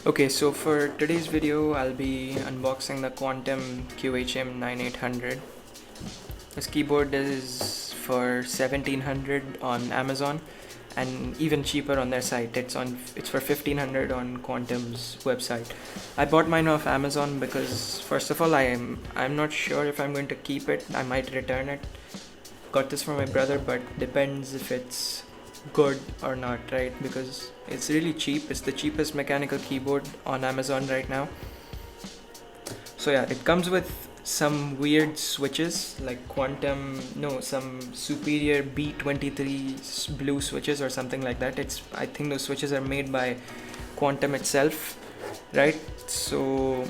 Okay, so for today's video, I'll be unboxing the Quantum QHM9800. This keyboard is for 1700 on Amazon and even cheaper on their site. It's for 1500 on Quantum's website. I bought mine off Amazon because first of all, I'm not sure if I'm going to keep it. I might return it. Got this for my brother, but depends if it's good or not, right? Because it's really cheap. It's the cheapest mechanical keyboard on Amazon right now. So yeah, it comes with some weird switches like some superior B23 blue switches or something like that. I think those switches are made by Quantum itself, right? So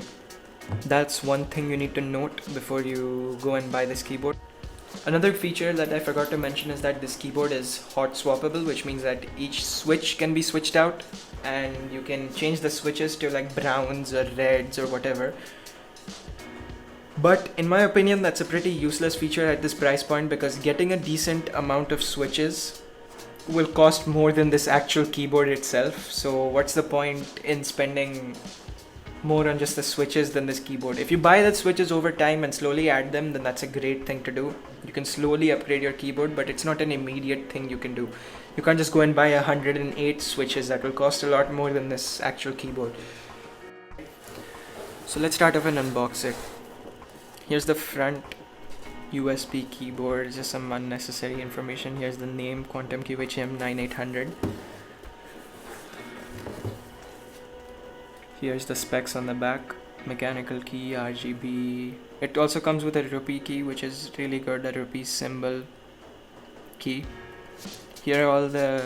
that's one thing you need to note before you go and buy this keyboard. Another feature that I forgot to mention is that this keyboard is Hotswappable, which means that each switch can be switched out and you can change the switches to like browns or reds or whatever. But in my opinion, that's a pretty useless feature at this price point because getting a decent amount of switches will cost more than this actual keyboard itself. So what's the point in spending more on just the switches than this keyboard? If you buy the switches over time and slowly add them, then that's a great thing to do. You can slowly upgrade your keyboard, but it's not an immediate thing you can do. You can't just go and buy 108 switches. That will cost a lot more than this actual keyboard. So let's start off and unbox it. Here's the front USB keyboard, just some unnecessary information. Here's the name, Quantum QHM9800. Here's the specs on the back, mechanical key, RGB. It also comes with a rupee key, which is really good, a rupee symbol key. Here are all the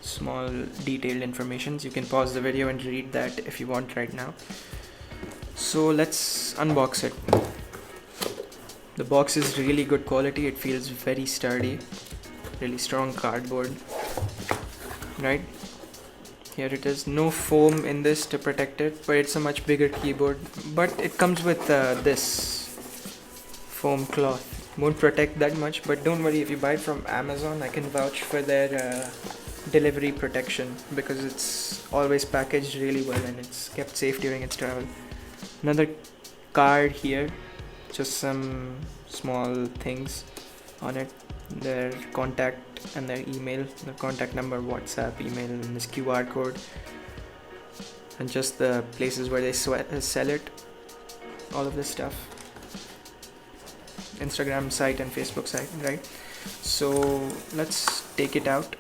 small detailed informations. You can pause the video and read that if you want right now. So let's unbox it. The box is really good quality. It feels very sturdy, really strong cardboard, right? Here it is. No foam in this to protect it, but it's a much bigger keyboard. But it comes with this foam cloth. Won't protect that much, but don't worry, if you buy it from Amazon, I can vouch for their delivery protection because it's always packaged really well and it's kept safe during its travel. Another card here, just some small things on it. Their contact and their email, their contact number, WhatsApp, email, and this QR code, and just the places where they sell it, all of this stuff, Instagram site and Facebook site, right? So let's take it out.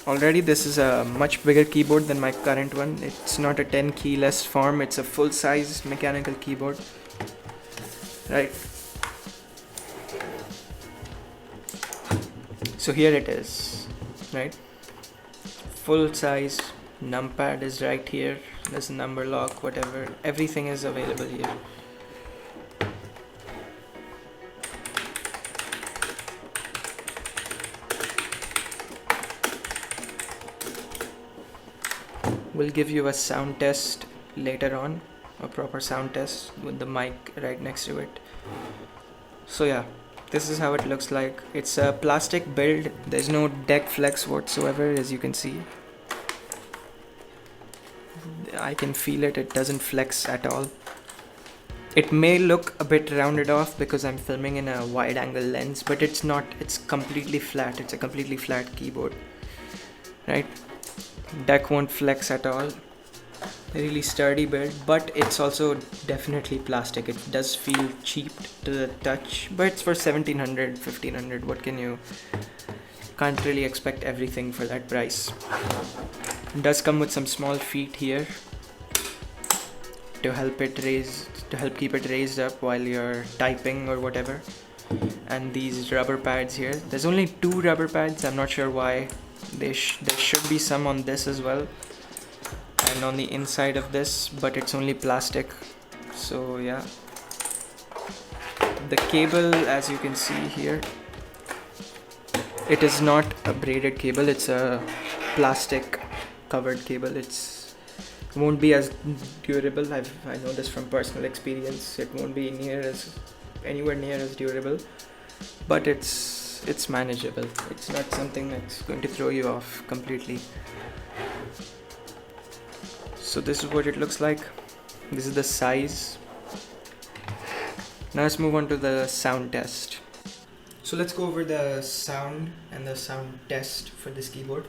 Already this is a much bigger keyboard than my current one. It's not a 10 keyless form, it's a full size mechanical keyboard, right? So here it is, right? Full size numpad is right here. There's a number lock, whatever. Everything is available here. We'll give you a sound test later on, a proper sound test with the mic right next to it. So yeah, this is how it looks like. It's a plastic build. There's no deck flex whatsoever, as you can see. I can feel it. It doesn't flex at all. It may look a bit rounded off because I'm filming in a wide angle lens, but it's not. It's completely flat. It's a completely flat keyboard, right? Deck won't flex at all. Really sturdy build, but it's also definitely plastic. It does feel cheap to the touch, but it's for 1700, 1500. What can you? Can't really expect everything for that price. It does come with some small feet here to help keep it raised up while you're typing or whatever. And these rubber pads here. There's only 2 rubber pads. I'm not sure why. There should be some on this as well, and on the inside of this, but it's only plastic. So yeah, the cable, as you can see here, it is not a braided cable. It's a plastic covered cable. It won't be as durable. I know this from personal experience. It won't be anywhere near as durable, but it's manageable. It's not something that's going to throw you off completely. So this is what it looks like. This is the size. Now let's move on to the sound test. So let's go over the sound and the sound test for this keyboard.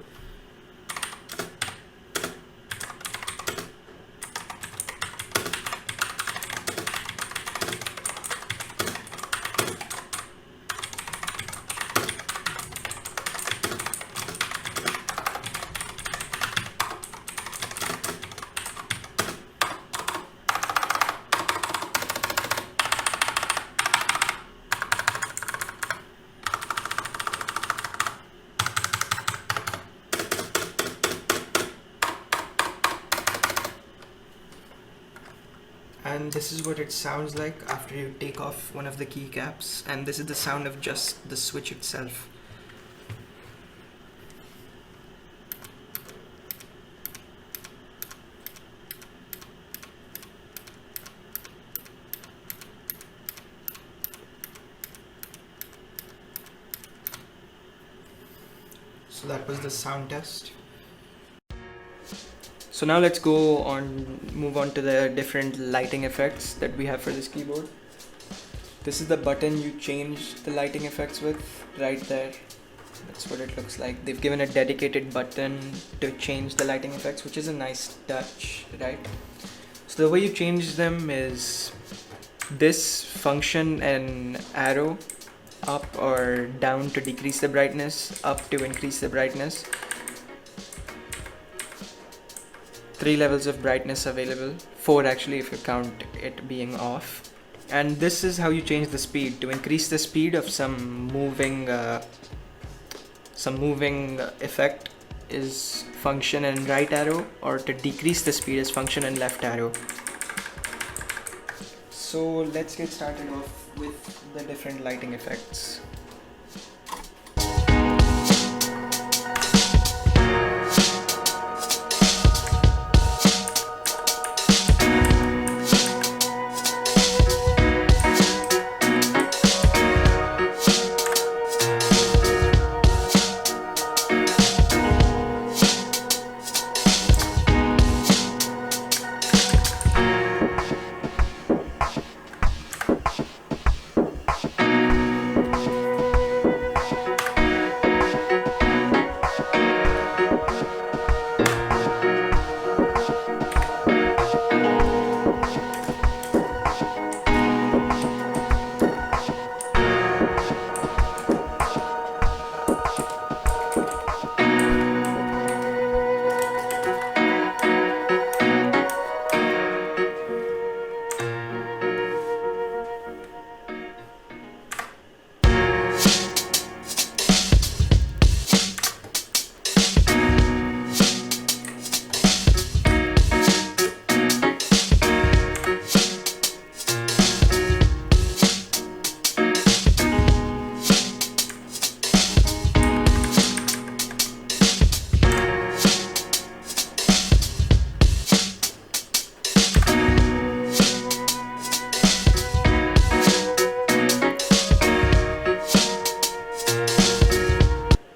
And this is what it sounds like after you take off one of the keycaps, and this is the sound of just the switch itself. So that was the sound test. So now let's move on to the different lighting effects that we have for this keyboard. This is the button you change the lighting effects with, right there. That's what it looks like. They've given a dedicated button to change the lighting effects, which is a nice touch, right? So the way you change them is this function and arrow, up or down to decrease the brightness, up to increase the brightness. 3 levels of brightness available, 4 actually if you count it being off. And this is how you change the speed. To increase the speed of some moving effect is function and right arrow, or to decrease the speed is function and left arrow. So let's get started off with the different lighting effects.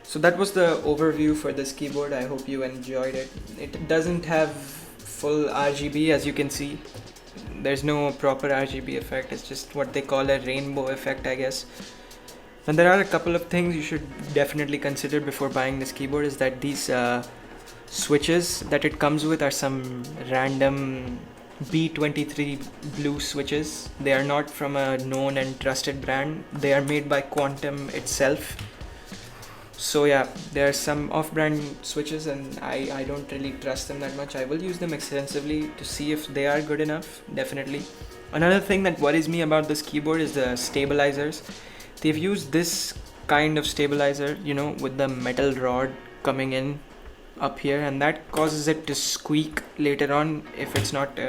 So that was the overview for this keyboard. I hope you enjoyed it. It doesn't have full RGB, as you can see. There's no proper RGB effect. It's just what they call a rainbow effect, I guess. And there are a couple of things you should definitely consider before buying this keyboard, is that these switches that it comes with are some random B23 blue switches. They are not from a known and trusted brand. They are made by Quantum itself. So yeah, there are some off-brand switches and I don't really trust them that much. I will use them extensively to see if they are good enough, definitely. Another thing that worries me about this keyboard is the stabilizers. They've used this kind of stabilizer, you know, with the metal rod coming in up here, and that causes it to squeak later on if it's not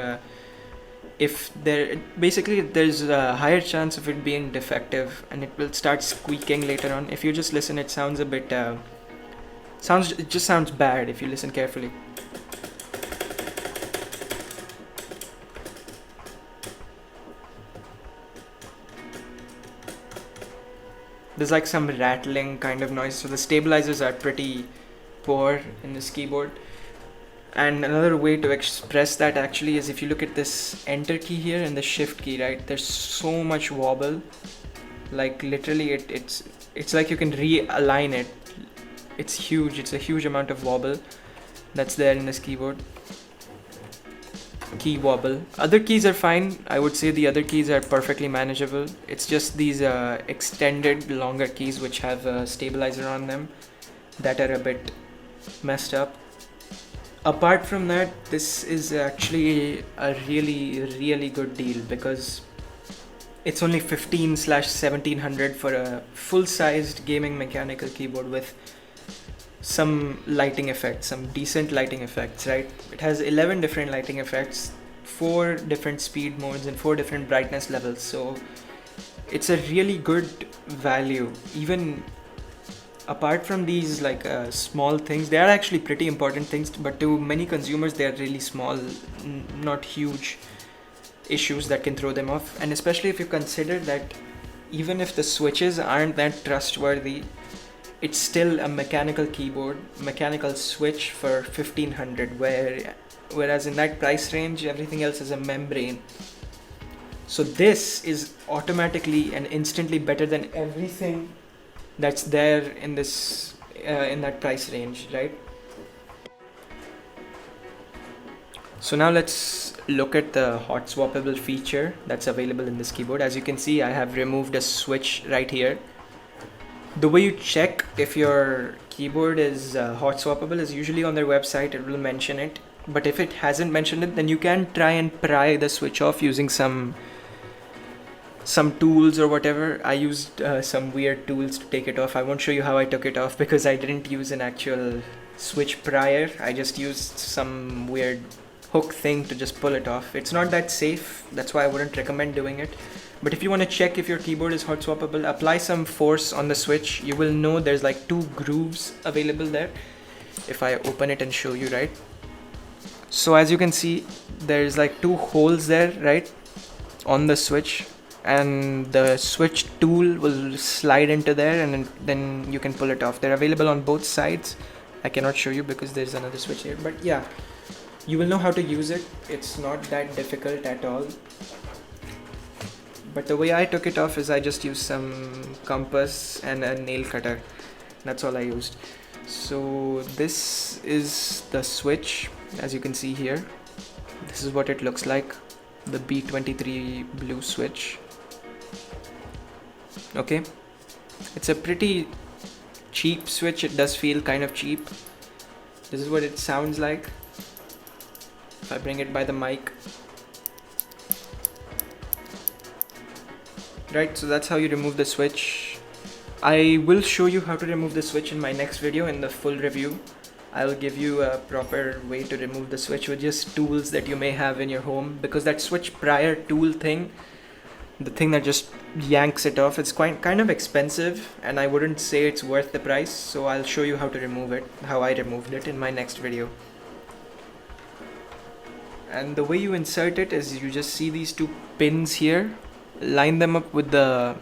there's a higher chance of it being defective, and it will start squeaking later on. If you just listen, it sounds a bit it just sounds bad if you listen carefully. There's like some rattling kind of noise, so the stabilizers are pretty poor in this keyboard. And another way to express that actually is if you look at this enter key here and the shift key, right? There's so much wobble, like literally it's like you can realign it. It's huge. It's a huge amount of wobble that's there in this keyboard. Key wobble. Other keys are fine. I would say the other keys are perfectly manageable. It's just these extended longer keys which have a stabilizer on them that are a bit messed up. Apart from that, this is actually a really good deal because it's only 15/1700 for a full-sized gaming mechanical keyboard with some lighting effects, some decent lighting effects, right? It has 11 different lighting effects, 4 different speed modes and 4 different brightness levels, so it's a really good value. Even apart from these like small things, they are actually pretty important things, but to many consumers they are really small, not huge issues that can throw them off. And especially if you consider that even if the switches aren't that trustworthy, it's still a mechanical keyboard, mechanical switch for 1500, whereas in that price range everything else is a membrane. So this is automatically and instantly better than everything that's there in this in that price range, right? So now let's look at the Hotswappable feature that's available in this keyboard. As you can see, I have removed a switch right here. The way you check if your keyboard is Hotswappable is usually on their website. It will mention it, but if it hasn't mentioned it, then you can try and pry the switch off using some tools or whatever. I used some weird tools to take it off. I won't show you how I took it off because I didn't use an actual switch prior. I just used some weird hook thing to just pull it off. It's not that safe, that's why I wouldn't recommend doing it. But if you want to check if your keyboard is Hotswappable, apply some force on the switch. You will know there's like 2 grooves available there. If I open it and show you, right? So as you can see, there's like 2 holes there, right, on the switch, and the switch tool will slide into there and then you can pull it off. They're available on both sides. I cannot show you because there's another switch here, but yeah, you will know how to use it. It's not that difficult at all. But the way I took it off is I just used some compass and a nail cutter. That's all I used. So this is the switch, as you can see here. This is what it looks like, the B23 blue switch. Okay, it's a pretty cheap switch. It does feel kind of cheap. This is what it sounds like if I bring it by the mic. Right, so that's how you remove the switch. I will show you how to remove the switch in my next video, in the full review. I'll give you a proper way to remove the switch with just tools that you may have in your home, because that switch prior tool thing, the thing that just yanks it off, it's kind of expensive and I wouldn't say it's worth the price. So I'll show you how to remove it, how I removed it in my next video. And the way you insert it is you just see these 2 pins here, line them up with the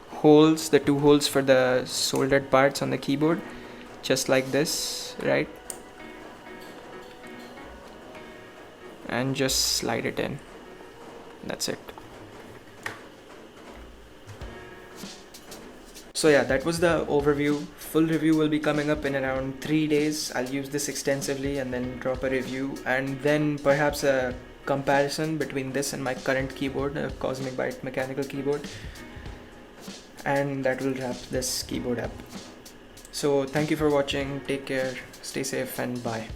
holes, the 2 holes for the soldered parts on the keyboard, just like this, right? And just slide it in. That's it. So yeah, that was the overview. Full review will be coming up in around 3 days. I'll use this extensively and then drop a review, and then perhaps a comparison between this and my current keyboard, a Cosmic Byte mechanical keyboard, and that will wrap this keyboard up. So thank you for watching, take care, stay safe, and bye.